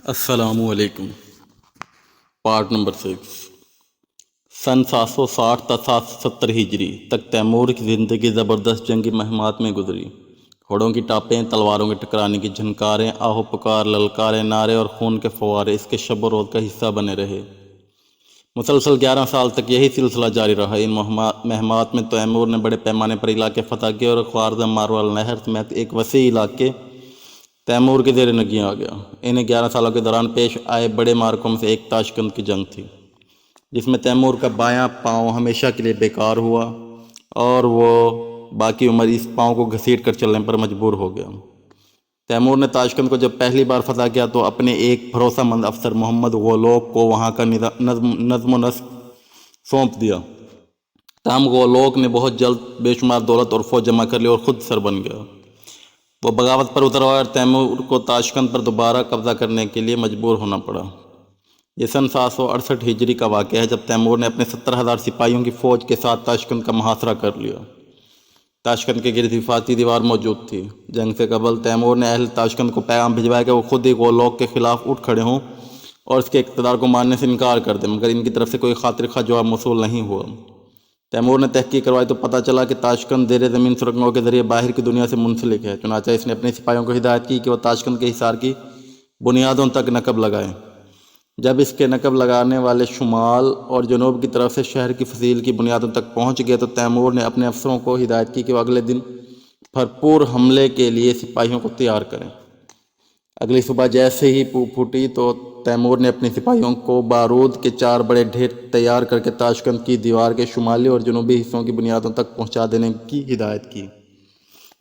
السلام علیکم۔ Part number 6۔ سن 760 تا 770 ہجری تک تیمور کی زندگی زبردست جنگی مہمات میں گزری۔ گھوڑوں کی ٹاپیں، تلواروں کے ٹکرانے کی جھنکاریں، آہو پکار، للکاریں، نعرے اور خون کے فوارے اس کے شب و روز کا حصہ بنے رہے۔ مسلسل 11 سال تک یہی سلسلہ جاری رہا۔ ان مہمات میں تیمور نے بڑے پیمانے پر علاقے فتح کیے اور خوارزم ماروال نہر سمیت ایک وسیع علاقے تیمور کے زیر نگیں آ گیا۔ انہیں 11 سالوں کے دوران پیش آئے بڑے معرکوں میں سے ایک تاشقند کی جنگ تھی، جس میں تیمور کا بایاں پاؤں ہمیشہ کے لیے بیکار ہوا اور وہ باقی عمر اس پاؤں کو گھسیٹ کر چلنے پر مجبور ہو گیا۔ تیمور نے تاشقند کو جب پہلی بار فتح کیا تو اپنے ایک بھروسہ مند افسر محمد غولوک کو وہاں کا نظم و نسق سونپ دیا۔ تاہم غولوک نے بہت جلد بے شمار دولت اور فوج جمع کر لی اور خود سر بن گیا۔ وہ بغاوت پر اترا اور تیمور کو تاشقند پر دوبارہ قبضہ کرنے کے لیے مجبور ہونا پڑا۔ یہ سن 768 ہجری کا واقعہ ہے، جب تیمور نے اپنے 70,000 سپاہیوں کی فوج کے ساتھ تاشقند کا محاصرہ کر لیا۔ تاشقند کے گرد حفاظتی دیوار موجود تھی۔ جنگ سے قبل تیمور نے اہل تاشقند کو پیغام بھجوایا کہ وہ خود ہی غولوک کے خلاف اٹھ کھڑے ہوں اور اس کے اقتدار کو ماننے سے انکار کر دیں، مگر ان کی طرف سے کوئی خاطر خواہ جواب موصول نہیں ہوا۔ تیمور نے تحقیق کروائی تو پتہ چلا کہ تاشقند زیر زمین سرنگوں کے ذریعے باہر کی دنیا سے منسلک ہے۔ چنانچہ اس نے اپنے سپاہیوں کو ہدایت کی کہ وہ تاشقند کے حصار کی بنیادوں تک نقب لگائیں۔ جب اس کے نقب لگانے والے شمال اور جنوب کی طرف سے شہر کی فضیل کی بنیادوں تک پہنچ گئے تو تیمور نے اپنے افسروں کو ہدایت کی کہ وہ اگلے دن بھرپور حملے کے لیے سپاہیوں کو تیار کریں۔ اگلی صبح جیسے ہی پھوٹی تو تیمور نے اپنے سپاہیوں کو بارود کے 4 بڑے ڈھیر تیار کر کے تاشقند کی دیوار کے شمالی اور جنوبی حصوں کی بنیادوں تک پہنچا دینے کی ہدایت کی۔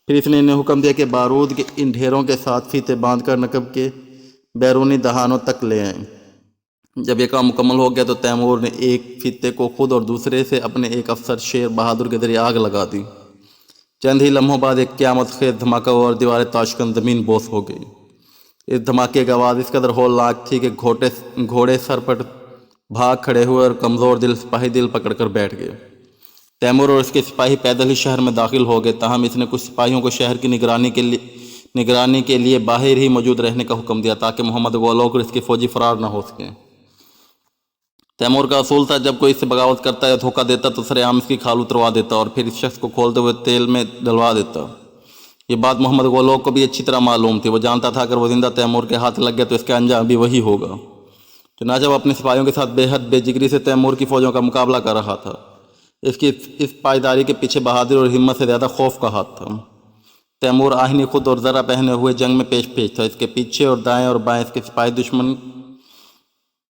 پھر اس نے انہیں حکم دیا کہ بارود کے ان ڈھیروں کے ساتھ فیتے باندھ کر نقب کے بیرونی دہانوں تک لے آئیں۔ جب یہ کام مکمل ہو گیا تو تیمور نے ایک فیتے کو خود اور دوسرے سے اپنے ایک افسر شیر بہادر کے ذریعے آگ لگا دی۔ چند ہی لمحوں بعد ایک قیامت خیز دھماکہ ہوا اور دیوار تاشقند زمین بوس ہو گئی۔ اس دھماکے کی آواز اس قدر ہولناک تھی کہ گھوڑے سر پر بھاگ کھڑے ہوئے اور کمزور دل سپاہی دل پکڑ کر بیٹھ گئے۔ تیمور اور اس کے سپاہی پیدل ہی شہر میں داخل ہو گئے، تاہم اس نے کچھ سپاہیوں کو شہر کی نگرانی کے لیے باہر ہی موجود رہنے کا حکم دیا تاکہ محمد غولوک اور اس کے فوجی فرار نہ ہو سکیں۔ تیمور کا اصول تھا جب کوئی اس سے بغاوت کرتا یا دھوکہ دیتا تو سر عام اس کی کھال اتروا دیتا اور پھر اس شخص کو کھولتے ہوئے تیل میں ڈلوا دیتا۔ یہ بات محمد غولوک کو بھی اچھی طرح معلوم تھی۔ وہ جانتا تھا اگر وہ زندہ تیمور کے ہاتھ لگ گیا تو اس کا انجام بھی وہی ہوگا۔ چنانچہ وہ اپنے سپاہیوں کے ساتھ بے حد بے جگری سے تیمور کی فوجوں کا مقابلہ کر رہا تھا۔ اس کی اس پائیداری کے پیچھے بہادر اور ہمت سے زیادہ خوف کا ہاتھ تھا۔ تیمور آہنی خود اور ذرہ پہنے ہوئے جنگ میں پیش تھا۔ اس کے پیچھے اور دائیں اور بائیں اس کے سپاہی دشمن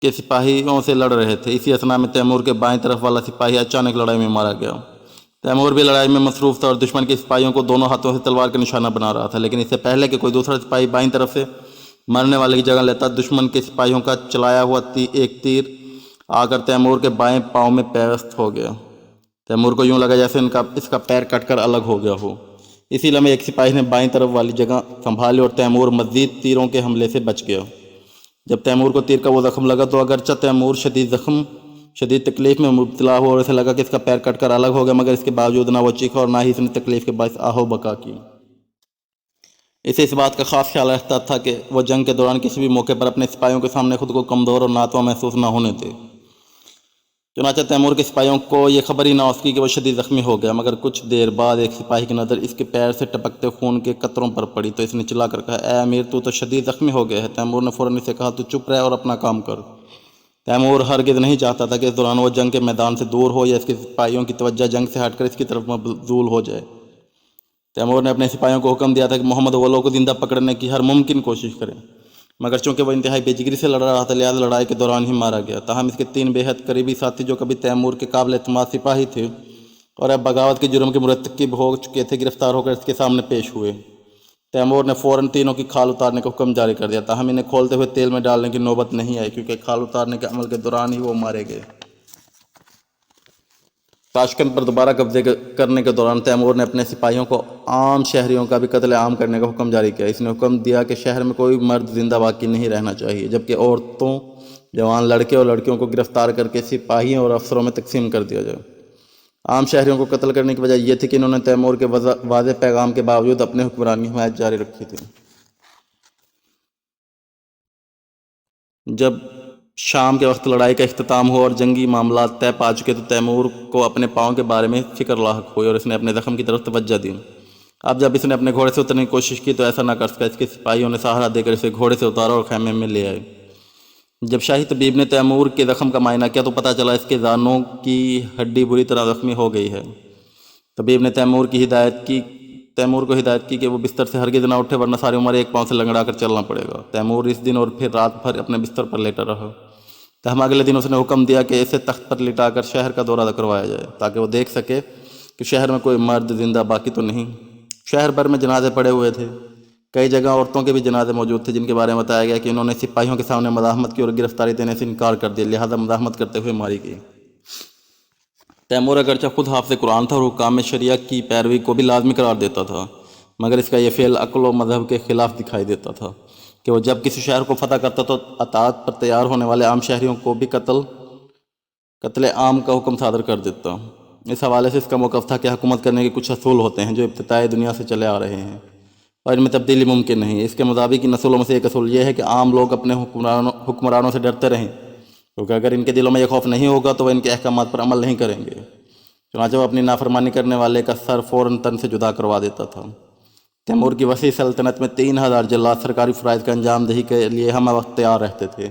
کے سپاہیوں سے لڑ رہے تھے۔ اسی اثنا میں تیمور کے بائیں طرف والا سپاہی اچانک لڑائی میں مارا گیا۔ تیمور بھی لڑائی میں مصروف تھا اور دشمن کے سپاہیوں کو دونوں ہاتھوں سے تلوار کا نشانہ بنا رہا تھا، لیکن اس سے پہلے کہ کوئی دوسرا سپاہی بائیں طرف سے مرنے والے کی جگہ لیتا، دشمن کے سپاہیوں کا چلایا ہوا ایک تیر آ کر تیمور کے بائیں پاؤں میں پیوست ہو گیا۔ تیمور کو یوں لگا جیسے اس کا پیر کٹ کر الگ ہو گیا ہو۔ اسی لمحے ایک سپاہی نے بائیں طرف والی جگہ سنبھالی اور تیمور مزید تیروں کے حملے سے بچ گیا۔ جب تیمور کو تیر کا وہ زخم لگا تو اگرچہ تیمور شدید تکلیف میں مبتلا ہوا اور اسے لگا کہ اس کا پیر کٹ کر الگ ہو گیا، مگر اس کے باوجود نہ وہ چیخا اور نہ ہی اس نے تکلیف کے باعث آہو بکا کی۔ اسے اس بات کا خاص خیال رہتا تھا کہ وہ جنگ کے دوران کسی بھی موقع پر اپنے سپاہیوں کے سامنے خود کو کمزور اور ناتواں محسوس نہ ہونے دے۔ چنانچہ تیمور کے سپاہیوں کو یہ خبر ہی نہ ہو سکی کہ وہ شدید زخمی ہو گیا، مگر کچھ دیر بعد ایک سپاہی کی نظر اس کے پیر سے ٹپکتے خون کے قطروں پر پڑی تو اس نے چلا کر کہا، اے امیر، تو شدید زخمی ہو گیا ہے۔ تیمور نے فوراً اسے کہا، تو چپ رہ اور اپنا کام کر۔ تیمور ہرگز نہیں چاہتا تھا کہ اس دوران وہ جنگ کے میدان سے دور ہو یا اس کے سپاہیوں کی توجہ جنگ سے ہٹ کر اس کی طرف مبذول ہو جائے۔ تیمور نے اپنے سپاہیوں کو حکم دیا تھا کہ محمد غولوک کو زندہ پکڑنے کی ہر ممکن کوشش کریں، مگر چونکہ وہ انتہائی بے جگری سے لڑ رہا تھا لہٰذا لڑائی کے دوران ہی مارا گیا۔ تاہم اس کے 3 بے حد قریبی ساتھی جو کبھی تیمور کے قابل اعتماد سپاہی تھے اور اب بغاوت کے جرم کے مرتکب ہو چکے تھے، گرفتار ہو کر اس کے سامنے پیش ہوئے۔ تیمور نے فوراً تینوں کی کھال اتارنے کا حکم جاری کر دیا، تاہم انہیں کھولتے ہوئے تیل میں ڈالنے کی نوبت نہیں آئی کیونکہ کھال اتارنے کے عمل کے دوران ہی وہ مارے گئے۔ تاشقند پر دوبارہ قبضے کرنے کے دوران تیمور نے اپنے سپاہیوں کو عام شہریوں کا بھی قتل عام کرنے کا حکم جاری کیا۔ اس نے حکم دیا کہ شہر میں کوئی مرد زندہ باقی نہیں رہنا چاہیے، جبکہ عورتوں، جوان لڑکے اور لڑکیوں کو گرفتار کر کے سپاہیوں اور افسروں میں تقسیم کر دیا جائے۔ عام شہریوں کو قتل کرنے کی وجہ یہ تھی کہ انہوں نے تیمور کے واضح پیغام کے باوجود اپنے حکمرانی حمایت جاری رکھی تھی۔ جب شام کے وقت لڑائی کا اختتام ہوا اور جنگی معاملات طے پا چکے تو تیمور کو اپنے پاؤں کے بارے میں فکر لاحق ہوئی اور اس نے اپنے زخم کی طرف توجہ دی۔ اب جب اس نے اپنے گھوڑے سے اترنے کی کوشش کی تو ایسا نہ کر سکا۔ اس کے سپاہیوں نے سہارا دے کر اسے گھوڑے سے اتارا اور خیمے میں لے آئے۔ جب شاہی طبیب نے تیمور کے زخم کا معائنہ کیا تو پتہ چلا اس کے زانوں کی ہڈی بری طرح زخمی ہو گئی ہے۔ طبیب نے تیمور کو ہدایت کی کہ وہ بستر سے ہرگز نہ اٹھے ورنہ ساری عمر ایک پاؤں سے لنگڑا کر چلنا پڑے گا۔ تیمور اس دن اور پھر رات بھر اپنے بستر پر لیٹا رہا۔ تاہم اگلے دن اس نے حکم دیا کہ اسے تخت پر لٹا کر شہر کا دورہ کروایا جائے تاکہ وہ دیکھ سکے کہ شہر میں کوئی مرد زندہ باقی تو نہیں۔ شہر بھر میں جنازے پڑے ہوئے تھے۔ کئی جگہ عورتوں کے بھی جنازے موجود تھے جن کے بارے میں بتایا گیا کہ انہوں نے سپاہیوں کے سامنے مزاحمت کی اور گرفتاری دینے سے انکار کر دیا، لہذا مزاحمت کرتے ہوئے ماری گئی۔ تیمور اگرچہ خود حافظ قرآن تھا اور حکام شریعہ کی پیروی کو بھی لازمی قرار دیتا تھا، مگر اس کا یہ فعل عقل و مذہب کے خلاف دکھائی دیتا تھا کہ وہ جب کسی شہر کو فتح کرتا تو اطاعت پر تیار ہونے والے عام شہریوں کو بھی قتل عام کا حکم صادر کر دیتا۔ اس حوالے سے اس کا موقف تھا کہ حکومت کرنے کے کچھ اصول ہوتے ہیں جو ابتدائی دنیا سے چلے آ رہے ہیں اور ان میں تبدیلی ممکن نہیں۔ اس کے مطابق ان اصولوں میں سے ایک اصول یہ ہے کہ عام لوگ اپنے حکمرانوں سے ڈرتے رہیں، کیونکہ اگر ان کے دلوں میں یہ خوف نہیں ہوگا تو وہ ان کے احکامات پر عمل نہیں کریں گے۔ چنانچہ وہ اپنی نافرمانی کرنے والے کا سر فوراً تن سے جدا کروا دیتا تھا۔ تیمور کی وسیع سلطنت میں 3000 جلاد سرکاری فرائض کا انجام دہی کے لیے ہمہ وقت تیار رہتے تھے۔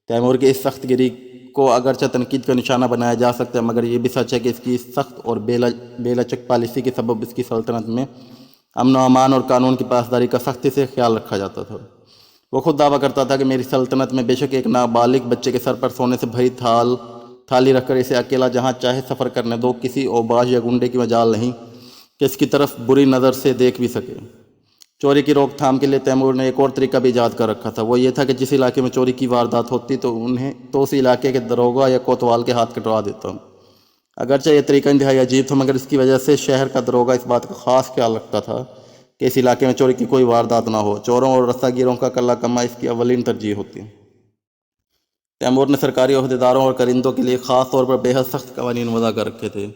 تیمور کی اس سخت گیری کو اگرچہ تنقید کا نشانہ بنایا جا سکتا ہے، مگر یہ بھی سچ ہے کہ اس کی سخت اور بے لچک پالیسی کے سبب اس کی سلطنت میں امن و امان اور قانون کی پاسداری کا سختی سے خیال رکھا جاتا تھا۔ وہ خود دعویٰ کرتا تھا کہ میری سلطنت میں بے شک ایک نابالغ بچے کے سر پر سونے سے بھری تھالی رکھ کر اسے اکیلا جہاں چاہے سفر کرنے دو، کسی اوباش یا گنڈے کی مجال نہیں کہ اس کی طرف بری نظر سے دیکھ بھی سکے۔ چوری کی روک تھام کے لیے تیمور نے ایک اور طریقہ بھی ایجاد کر رکھا تھا۔ وہ یہ تھا کہ جس علاقے میں چوری کی واردات ہوتی تو اس علاقے کے داروغہ یا کوتوال کے ہاتھ کٹوا دیتا۔ اگرچہ یہ طریقہ انتہائی عجیب تھا، مگر اس کی وجہ سے شہر کا داروغہ اس بات کا خاص خیال رکھتا تھا کہ اس علاقے میں چوری کی کوئی واردات نہ ہو۔ چوروں اور رستہ گیروں کا کلہ کما اس کی اولین ترجیح ہوتی۔ تیمور نے سرکاری عہدیداروں اور کرندوں کے لیے خاص طور پر بے حد سخت قوانین وضع کر رکھے تھے۔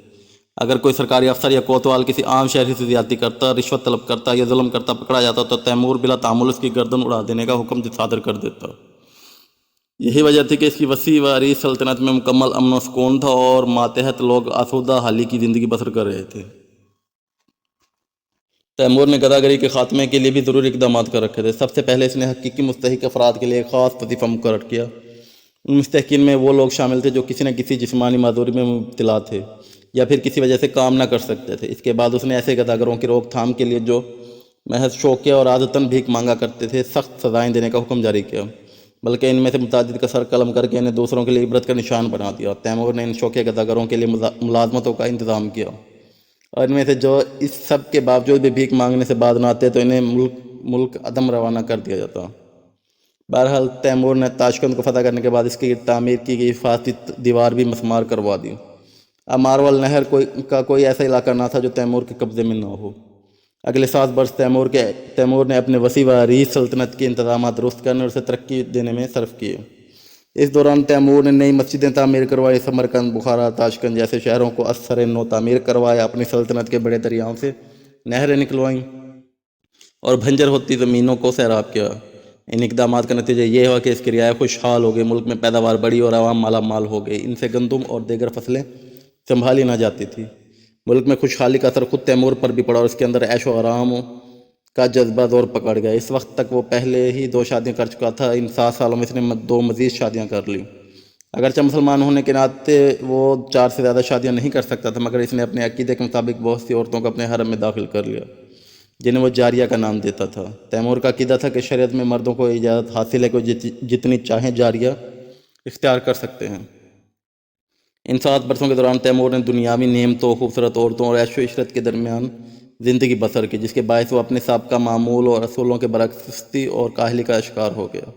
اگر کوئی سرکاری افسر یا کوتوال کسی عام شہری سے زیادتی کرتا، رشوت طلب کرتا یا ظلم کرتا پکڑا جاتا تو تیمور بلا تعامل اس کی گردن اڑا دینے کا حکم صادر کر دیتا۔ یہی وجہ تھی کہ اس کی وسیع و عریض سلطنت میں مکمل امن و سکون تھا اور ماتحت لوگ آسودہ حالی کی زندگی بسر کر رہے تھے۔ تیمور نے غداگری کے خاتمے کے لیے بھی ضروری اقدامات کر رکھے تھے۔ سب سے پہلے اس نے حقیقی مستحق افراد کے لیے ایک خاص وظیفہ مقرر کیا۔ ان مستحقین میں وہ لوگ شامل تھے جو کسی نہ کسی جسمانی معذوری میں مبتلا تھے یا پھر کسی وجہ سے کام نہ کر سکتے تھے۔ اس کے بعد اس نے ایسے غداگروں کی روک تھام کے لیے جو محض شوقیہ اور عادتاً بھیک مانگا کرتے تھے سخت سزائیں دینے کا حکم جاری کیا، بلکہ ان میں سے متعدد کا سر قلم کر کے انہیں دوسروں کے لیے عبرت کا نشان بنا دیا۔ تیمور نے ان شوقیہ غداگروں کے لیے ملازمتوں کا انتظام کیا اور ان میں سے جو اس سب کے باوجود بھی بھیک مانگنے سے باز نہ آتے تو انہیں ملک عدم روانہ کر دیا جاتا۔ بہرحال تیمور نے تاشقند کو فتح کرنے کے بعد اس کی تعمیر کی گئی حفاظتی دیوار بھی مسمار کروا دی۔ اب مارول نہر کا کوئی ایسا علاقہ نہ تھا جو تیمور کے قبضے میں نہ ہو۔ اگلے 7 برس تیمور نے اپنے وسیع و عریض سلطنت کے انتظامات درست کرنے اور اسے ترقی دینے میں صرف کیے۔ اس دوران تیمور نے نئی مسجدیں تعمیر کروائی، سمرقند، بخارا، تاشقند جیسے شہروں کو از سر نو تعمیر کروایا، اپنی سلطنت کے بڑے دریاؤں سے نہریں نکلوائیں اور بنجر ہوتی زمینوں کو سیراب کیا۔ ان اقدامات کا نتیجہ یہ ہوا کہ اس کی رعایا خوشحال ہو گئی، ملک میں پیداوار بڑھی اور عوام مالا مال ہو گئی۔ ان سے گندم اور دیگر فصلیں سنبھالی نہ جاتی تھی۔ ملک میں خوشحالی کا اثر خود تیمور پر بھی پڑا اور اس کے اندر عیش و آرام کا جذبہ زور پکڑ گیا۔ اس وقت تک وہ پہلے ہی 2 شادیاں کر چکا تھا، ان 7 سالوں میں اس نے 2 مزید شادیاں کر لیں۔ اگرچہ مسلمان ہونے کے ناطے وہ 4 سے زیادہ شادیاں نہیں کر سکتا تھا، مگر اس نے اپنے عقیدے کے مطابق بہت سی عورتوں کو اپنے حرم میں داخل کر لیا جنہیں وہ جاریہ کا نام دیتا تھا۔ تیمور کا عقیدہ تھا کہ شریعت میں مردوں کو اجازت حاصل ہے کہ وہ جتنی چاہیں جاریہ اختیار کر سکتے ہیں۔ ان 7 برسوں کے دوران تیمور نے دنیاوی نعمتوں، خوبصورت عورتوں اور عیش و عشرت کے درمیان زندگی بسر کی، جس کے باعث وہ اپنے سابقہ معمول اور اصولوں کے برعکس سستی اور کاہلی کا شکار ہو گیا۔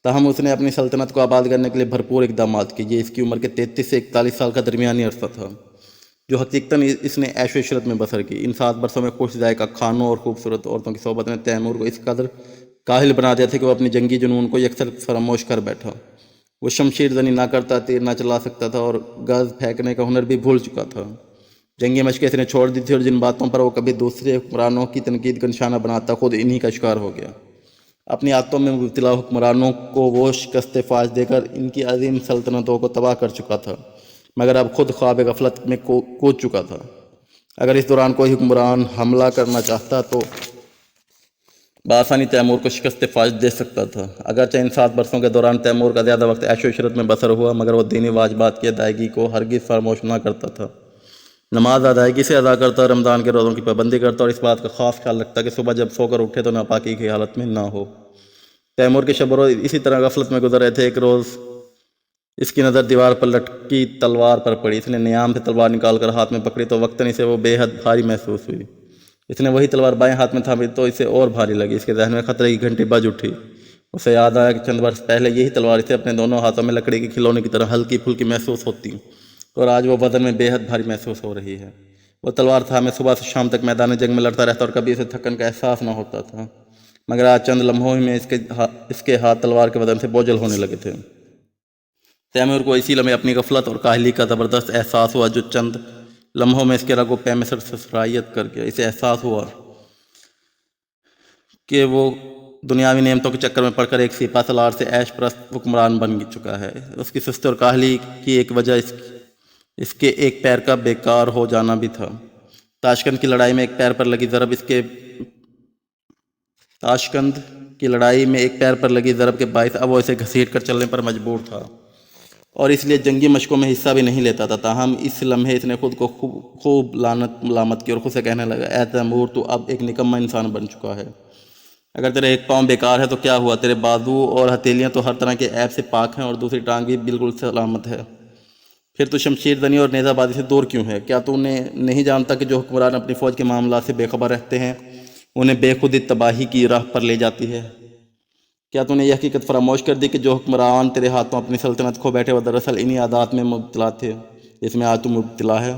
تاہم اس نے اپنی سلطنت کو آباد کرنے کے لیے بھرپور اقدامات کیے۔ یہ اس کی عمر کے 33 سے 41 سال کا درمیانی عرصہ تھا جو حقیقتاً اس نے عیش و عشرت میں بسر کی۔ ان 7 برسوں میں خوش ذائقہ کھانوں اور خوبصورت عورتوں کی صحبت نے تیمور کو اس قدر کاہل بنا دیا تھا کہ وہ اپنی جنگی جنون کو یکسر فراموش کر بیٹھا۔ وہ شمشیر زنی نہ کرتا، تیر نہ چلا سکتا تھا اور گز پھینکنے کا ہنر بھی بھول چکا تھا۔ جنگی مشقیں اس نے چھوڑ دی تھی اور جن باتوں پر وہ کبھی دوسرے حکمرانوں کی تنقید کا نشانہ بناتا خود انہی کا شکار ہو گیا۔ اپنی عادتوں میں مبتلا حکمرانوں کو وہ شکست فاش دے کر ان کی عظیم سلطنتوں کو تباہ کر چکا تھا، مگر اب خود خواب غفلت میں کود چکا تھا۔ اگر اس دوران کوئی حکمران حملہ کرنا چاہتا تو بآسانی تیمور کو شکست فاش دے سکتا تھا۔ اگرچہ ان 7 برسوں کے دوران تیمور کا زیادہ وقت عیش و عشرت میں بسر ہوا، مگر وہ دینی واجبات کی ادائیگی کو ہرگز فراموش نہ کرتا تھا۔ نماز ادائیگی سے ادا کرتا، رمضان کے روزوں کی پابندی کرتا اور اس بات کا خاص خیال رکھتا کہ صبح جب سو کر اٹھے تو ناپاکی کی حالت میں نہ ہو۔ تیمور کے شب و روز اسی طرح غفلت میں گزر رہے تھے۔ ایک روز اس کی نظر دیوار پر لٹکی تلوار پر پڑی۔ اس نے نیام سے تلوار نکال کر ہاتھ میں پکڑی تو وقتاً اسے وہ بے حد بھاری محسوس ہوئی۔ اس نے وہی تلوار بائیں ہاتھ میں تھامی تو اسے اور بھاری لگی۔ اس کے ذہن میں خطرے کی گھنٹی بج اٹھی۔ اسے یاد آیا کہ چند برس پہلے یہی تلوار اسے اپنے دونوں ہاتھوں میں لکڑی کے کھلونے کی طرح ہلکی پھلکی محسوس ہوتی اور آج وہ وزن میں بے حد بھاری محسوس ہو رہی ہے۔ وہ تلوار تھامے صبح سے شام تک میدان جنگ میں لڑتا رہتا اور کبھی اسے تھکن کا احساس نہ ہوتا تھا، مگر آج چند لمحوں میں اس کے ہاتھ تلوار کے وزن سے بوجھل ہونے لگے تھے۔ تیمور کو اسی لمحے اپنی غفلت اور کاہلی کا زبردست احساس ہوا جو چند لمحوں میں اس کے رگ و پے میں سرسرایت کر گیا۔ اسے احساس ہوا کہ وہ دنیاوی نعمتوں کے چکر میں پڑ کر ایک سپہ سالار سے عیش پرست حکمران بن چکا ہے۔ اس کی سستی اور کاہلی کی ایک وجہ اس کے ایک پیر کا بیکار ہو جانا بھی تھا۔ تاشقند کی لڑائی میں ایک پیر پر لگی ضرب کے باعث اب وہ اسے گھسیٹ کر چلنے پر مجبور تھا اور اس لیے جنگی مشقوں میں حصہ بھی نہیں لیتا تھا۔ تاہم اس لمحے اس نے خود کو خوب ملامت کی اور خود سے کہنے لگا، اے تیمور، تو اب ایک نکما انسان بن چکا ہے۔ اگر تیرے ایک پاؤں بیکار ہے تو کیا ہوا؟ تیرے بازو اور ہتھیلیاں تو ہر طرح کے عیب سے پاک ہیں اور دوسری ٹانگ بھی بالکل سلامت ہے۔ پھر تو شمشیر زنی اور نیزہ بازی سے دور کیوں ہے؟ کیا تو نہیں جانتا کہ جو حکمران اپنی فوج کے معاملات سے بے خبر رہتے ہیں انہیں بے خودی تباہی کی راہ پر لے جاتی ہے؟ کیا تو نے یہ حقیقت فراموش کر دی کہ جو حکمران تیرے ہاتھوں اپنی سلطنت کھو بیٹھے وہ دراصل انہی عادات میں مبتلا تھے جس میں آج تو مبتلا ہے؟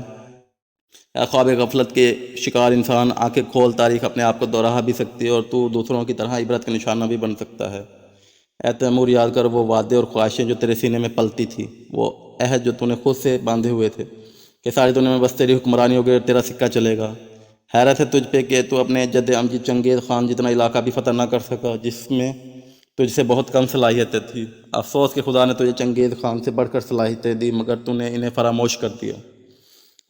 اے خواب غفلت کے شکار انسان، آنکھیں کھول، تاریخ اپنے آپ کو دوہرا بھی سکتی ہے اور تو دوسروں کی طرح عبرت کا نشانہ بھی بن سکتا ہے۔ اے تیمور، یاد کر وہ وعدے اور خواہشیں جو تیرے سینے میں پلتی تھی، وہ عہد جو تو نے خود سے باندھے ہوئے تھے کہ ساری دنیا میں بس تیری حکمرانی ہوگی اور تیرا سکہ چلے گا۔ حیرت ہے تجھ پہ کہ تو اپنے جد امجد چنگیز خان جتنا علاقہ بھی فتح نہ کر سکا جس میں تجھ سے بہت کم صلاحیتیں تھی۔ افسوس کہ خدا نے تجھے چنگیز خان سے بڑھ کر صلاحیتیں دی، مگر تو نے انہیں فراموش کر دیا۔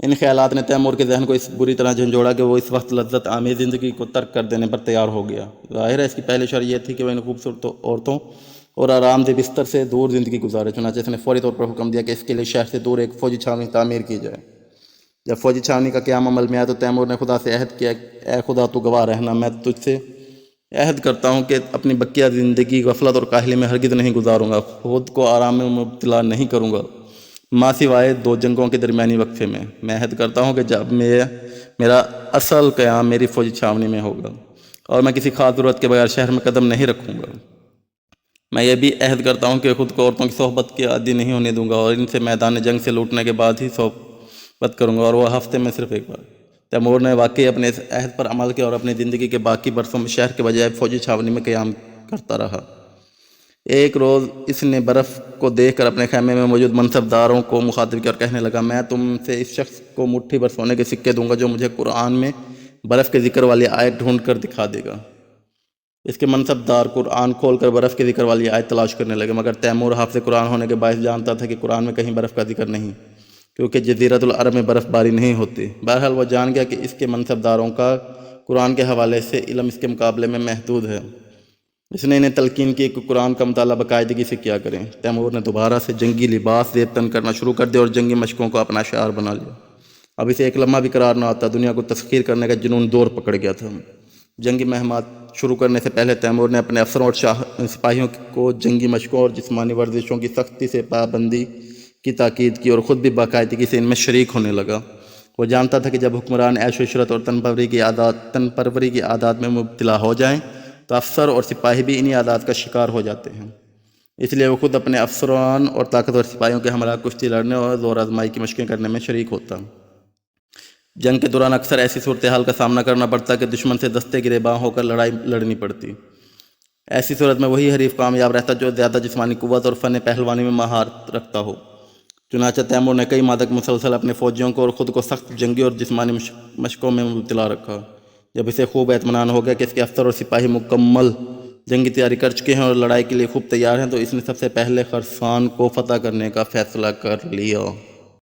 ان خیالات نے تیمور کے ذہن کو اس بری طرح جھنجھوڑا کہ وہ اس وقت لذت عامی زندگی کو ترک کر دینے پر تیار ہو گیا۔ ظاہر ہے اس کی پہلی شرط یہ تھی کہ وہ ان خوبصورت عورتوں اور آرام دہ بستر سے دور زندگی گزارے۔ چنانچہ اس نے فوری طور پر حکم دیا کہ اس کے لیے شہر سے دور ایک فوجی چھاونی تعمیر کی جائے۔ جب فوجی چھاونی کا قیام عمل میں آیا تو تیمور نے خدا سے عہد کیا، اے خدا تو گواہ رہنا، میں تجھ سے عہد کرتا ہوں کہ اپنی بقیہ زندگی غفلت اور کاہلی میں ہرگز نہیں گزاروں گا، خود کو آرام میں مبتلا نہیں کروں گا، ماں سوائے 2 جنگوں کے درمیانی وقفے میں۔ میں عہد کرتا ہوں کہ جب میرا اصل قیام میری فوجی چھاونی میں ہوگا اور میں کسی خاص ضرورت کے بغیر شہر میں قدم نہیں رکھوں گا۔ میں یہ بھی عہد کرتا ہوں کہ خود کو عورتوں کی صحبت کے عادی نہیں ہونے دوں گا اور ان سے میدان جنگ سے لوٹنے کے بعد ہی صحبت کروں گا، اور وہ ہفتے میں صرف ایک بار۔ تیمور نے واقعی اپنے اس عہد پر عمل کیا اور اپنی زندگی کے باقی برسوں میں شہر کے بجائے فوجی چھاونی میں قیام کرتا رہا۔ ایک روز اس نے برف کو دیکھ کر اپنے خیمے میں موجود منصبداروں کو مخاطب کیا اور کہنے لگا، میں تم سے اس شخص کو مٹھی بھر سونے کے سکے دوں گا جو مجھے قرآن میں برف کے ذکر والی آیت ڈھونڈ کر دکھا دے گا۔ اس کے منصبدار قرآن کھول کر برف کے ذکر والی آیت تلاش کرنے لگے، مگر تیمور حافظ قرآن ہونے کے باعث جانتا تھا کہ قرآن میں کہیں برف کا ذکر نہیں، کیونکہ جزیرۃ العرب میں برف باری نہیں ہوتی۔ بہرحال وہ جان گیا کہ اس کے منصبداروں کا قرآن کے حوالے سے علم اس کے مقابلے میں محدود ہے۔ اس نے انہیں تلقین کی کہ قرآن کا مطالعہ باقاعدگی سے کیا کریں۔ تیمور نے دوبارہ سے جنگی لباس زیب تن کرنا شروع کر دیا اور جنگی مشقوں کو اپنا شعار بنا لیا۔ اب اسے ایک لمحہ بھی قرار نہ آتا، دنیا کو تسخیر کرنے کا جنون دور پکڑ گیا تھا۔ جنگی مہمات شروع کرنے سے پہلے تیمور نے اپنے افسروں اور سپاہیوں کو جنگی مشقوں اور جسمانی ورزشوں کی سختی سے پابندی کی تاکید کی اور خود بھی باقاعدگی سے ان میں شریک ہونے لگا۔ وہ جانتا تھا کہ جب حکمران عیش و عشرت اور تن پروری کی عادات میں مبتلا ہو جائیں تو افسر اور سپاہی بھی انہی عادات کا شکار ہو جاتے ہیں۔ اس لیے وہ خود اپنے افسران اور طاقتور سپاہیوں کے ہمراہ کشتی لڑنے اور زور آزمائی کی مشقیں کرنے میں شریک ہوتا۔ جنگ کے دوران اکثر ایسی صورتحال کا سامنا کرنا پڑتا کہ دشمن سے دستے گریباں ہو کر لڑائی لڑنی پڑتی۔ ایسی صورت میں وہی حریف کامیاب رہتا جو زیادہ جسمانی قوت اور فن پہلوانی میں مہارت رکھتا ہو۔ چنانچہ تیمور نے کئی ماہ تک مسلسل اپنے فوجیوں کو اور خود کو سخت جنگی اور جسمانی مشقوں میں مبتلا رکھا۔ جب اسے خوب اطمینان ہو گیا کہ اس کے افسر اور سپاہی مکمل جنگی تیاری کر چکے ہیں اور لڑائی کے لیے خوب تیار ہیں، تو اس نے سب سے پہلے خراسان کو فتح کرنے کا فیصلہ کر لیا۔